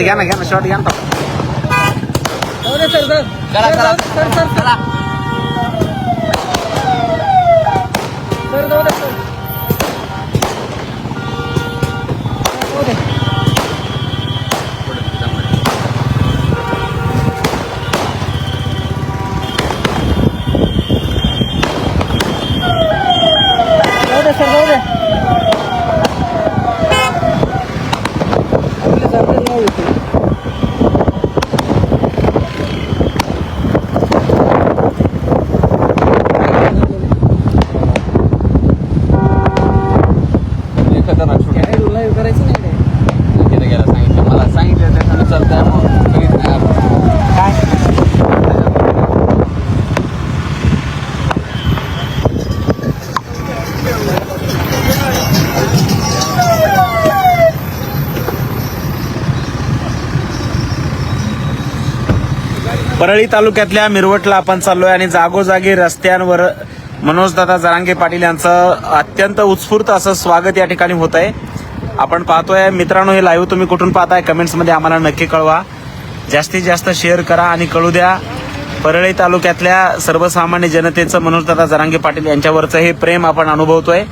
घ्या ना शॉर्ट घ्या ना. परळी तालुक्यातल्या मिरवटला आपण चाललोय आणि जागोजागी रस्त्यांवर मनोजदादा जरांगे पाटील यांचं अत्यंत उत्स्फूर्त असं स्वागत या ठिकाणी होत आहे. आपण पाहतोय मित्रांनो, हे लाईव्ह तुम्ही कुठून पाहताय कमेंट्समध्ये आम्हाला नक्की कळवा. जास्तीत जास्त शेअर करा आणि कळू द्या. परळी तालुक्यातल्या सर्वसामान्य जनतेचं मनोजदादा जरांगे पाटील यांच्यावरचं हे प्रेम आपण अनुभवतोय.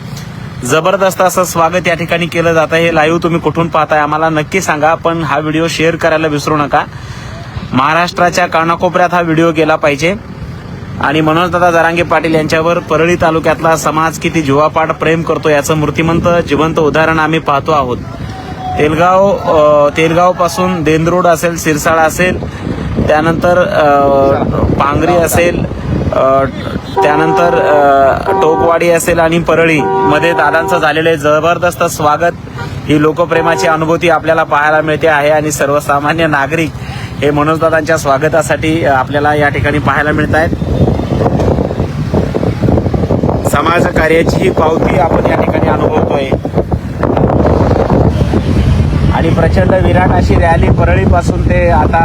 जबरदस्त असं स्वागत या ठिकाणी केलं जात आहे. हे लाईव्ह तुम्ही कुठून पाहताय आम्हाला नक्की सांगा. पण हा व्हिडिओ शेअर करायला विसरू नका. महाराष्ट्राच्या कानाकोपऱ्यात हा व्हिडिओ गेला पाहिजे. आणि मनोजदादा जरांगे पाटील यांच्यावर परळी तालुक्यातला समाज किती जीवापाड प्रेम करतो याचं मूर्तिमंत जिवंत उदाहरण आम्ही पाहतो आहोत. तेलगाव पासून देंदरोड असेल, सिरसाळा असेल, त्यानंतर पांगरी असेल, त्यानंतर टोकवाडी असेल आणि परळी मध्ये दादांचं झालेलं आहे जबरदस्त स्वागत. ही लोकप्रेमाची अनुभूती आपल्याला पाहायला मिळते आहे आणि सर्वसामान्य नागरिक हे मनोजदादांच्या स्वागतासाठी आपल्याला या ठिकाणी पाहायला मिळत आहेत. समाजकार्याची ही पावती आपण या ठिकाणी अनुभवतोय आणि प्रचंड विराट अशी रॅली परळीपासून ते आता